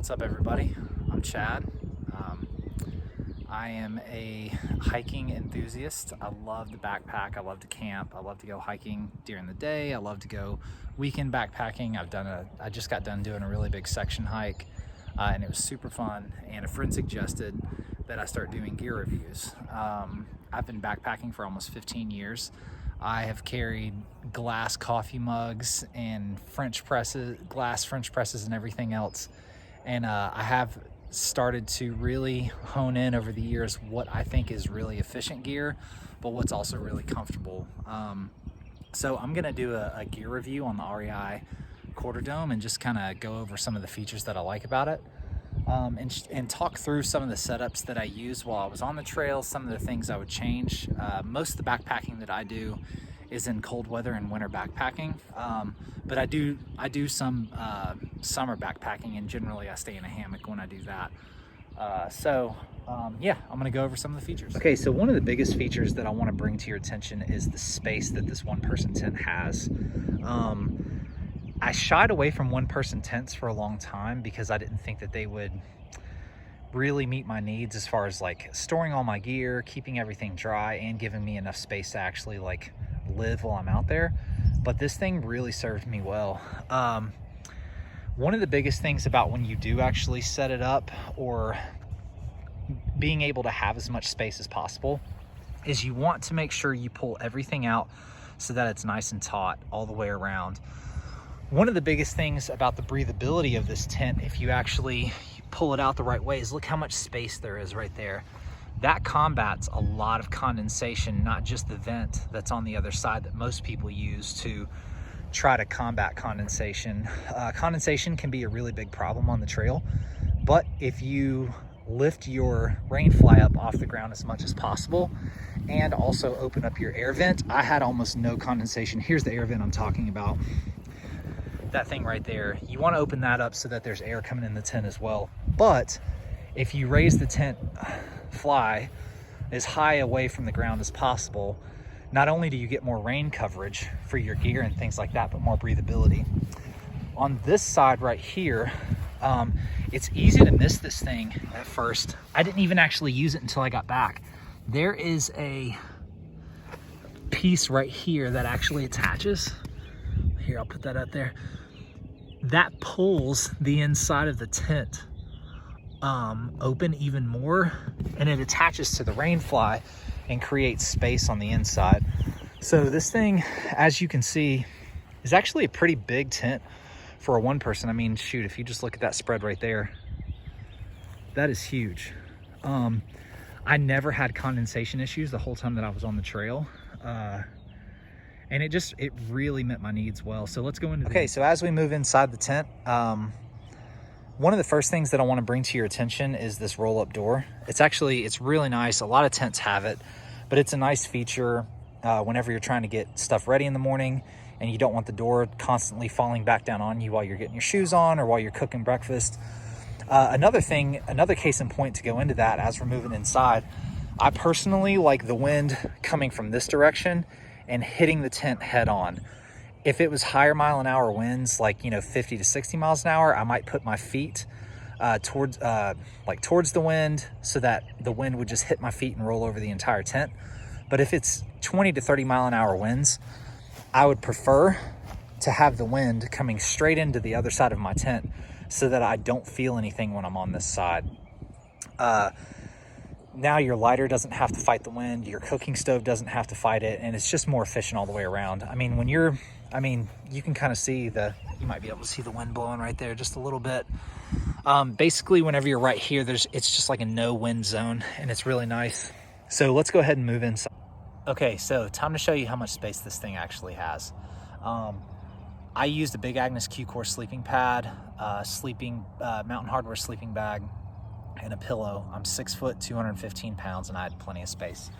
What's up, everybody? I'm Chad. I am a hiking enthusiast. I love to backpack. I love to camp. I love to go hiking during the day. I love to go weekend backpacking. I just got done doing a really big section hike, and it was super fun. And a friend suggested that I start doing gear reviews. I've been backpacking for almost 15 years. I have carried glass coffee mugs and glass French presses and everything else. And I have started to really hone in over the years what I think is really efficient gear, but what's also really comfortable. So I'm gonna do a gear review on the REI Quarter Dome and just kind of go over some of the features that I like about it, and talk through some of the setups that I used while I was on the trail, some of the things I would change. Most of the backpacking that I do is in cold weather and winter backpacking, but I do some summer backpacking, and generally I stay in a hammock when I do that. Yeah, I'm gonna go over some of the features. Okay, so one of the biggest features that I want to bring to your attention is the space that this one-person tent has. I shied away from one-person tents for a long time because I didn't think that they would really meet my needs as far as like storing all my gear, keeping everything dry, and giving me enough space to actually like live while I'm out there. But this thing really served me well. One of the biggest things about when you do actually set it up, or being able to have as much space as possible, is you want to make sure you pull everything out so that it's nice and taut all the way around. One of the biggest things about the breathability of this tent, if you actually pull it out the right way, is look how much space there is right there. That combats a lot of condensation, not just the vent that's on the other side that most people use to try to combat condensation. Condensation can be a really big problem on the trail, but if you lift your rain fly up off the ground as much as possible and also open up your air vent, I had almost no condensation. Here's the air vent I'm talking about. That thing right there, you want to open that up so that there's air coming in the tent as well. But if you raise the tent fly as high away from the ground as possible, not only do you get more rain coverage for your gear and things like that, but more breathability. On this side right here, it's easy to miss this thing at first. I didn't even actually use it until I got back. There is a piece right here that actually attaches. Here, I'll put that up there. That pulls the inside of the tent open even more, and it attaches to the rain fly and creates space on the inside. So this thing, as you can see, is actually a pretty big tent for a one person. I mean, shoot, if you just look at that spread right there, that is huge. I never had condensation issues the whole time that I was on the trail. And it really met my needs well. So let's go into okay, so as we move inside the tent, one of the first things that I want to bring to your attention is this roll-up door. It's really nice. A lot of tents have it, but it's a nice feature whenever you're trying to get stuff ready in the morning and you don't want the door constantly falling back down on you while you're getting your shoes on or while you're cooking breakfast. Another case in point to go into that as we're moving inside, I personally like the wind coming from this direction and hitting the tent head on. If it was higher mile an hour winds, like 50 to 60 miles an hour, I might put my feet towards the wind so that the wind would just hit my feet and roll over the entire tent. But if it's 20 to 30 mile an hour winds, I would prefer to have the wind coming straight into the other side of my tent so that I don't feel anything when I'm on this side. Now your lighter doesn't have to fight the wind, your cooking stove doesn't have to fight it, and it's just more efficient all the way around. I mean, you can kind of see you might be able to see the wind blowing right there just a little bit. Basically, whenever you're right here, it's just like a no wind zone, and it's really nice. So let's go ahead and move inside. Okay, so time to show you how much space this thing actually has. I used a Big Agnes Q-Core sleeping pad, Mountain Hardwear sleeping bag, and a pillow. I'm 6 foot, 215 pounds, and I had plenty of space.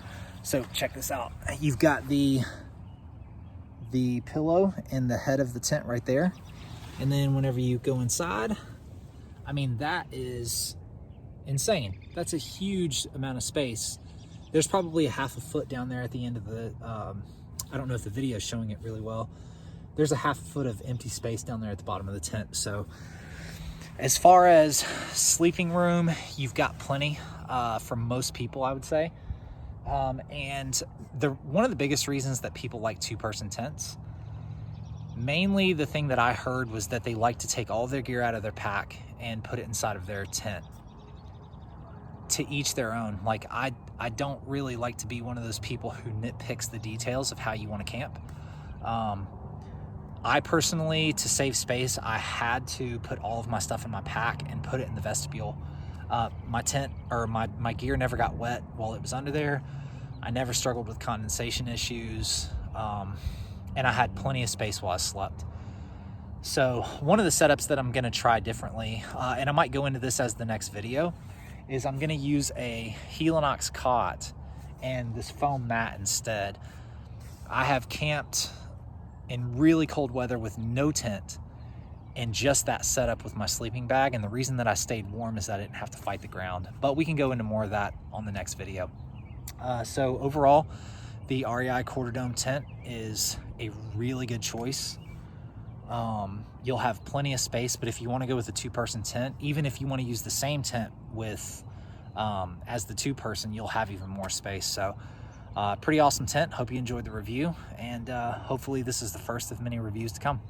So check this out. You've got the pillow in the head of the tent right there. And then whenever you go inside, I mean, that is insane. That's a huge amount of space. There's probably a half a foot down there at the end of the, I don't know if the video is showing it really well. There's a half a foot of empty space down there at the bottom of the tent. So As far as sleeping room, you've got plenty for most people, I would say. And one of the biggest reasons that people like two-person tents, mainly the thing that I heard was that they like to take all their gear out of their pack and put it inside of their tent. To each their own. Like I don't really like to be one of those people who nitpicks the details of how you want to camp. I personally, to save space, I had to put all of my stuff in my pack and put it in the vestibule. My tent, or my gear, never got wet while it was under there. I never struggled with condensation issues, and I had plenty of space while I slept. So one of the setups that I'm going to try differently, and I might go into this as the next video, is I'm going to use a Helinox cot and this foam mat instead. I have camped in really cold weather with no tent and just that setup with my sleeping bag, and the reason that I stayed warm is that I didn't have to fight the ground. But we can go into more of that on the next video. So overall, the REI Quarter Dome tent is a really good choice. You'll have plenty of space, but if you want to go with a two-person tent, even if you want to use the same tent with as the two-person, you'll have even more space. So pretty awesome tent. Hope you enjoyed the review, and hopefully this is the first of many reviews to come.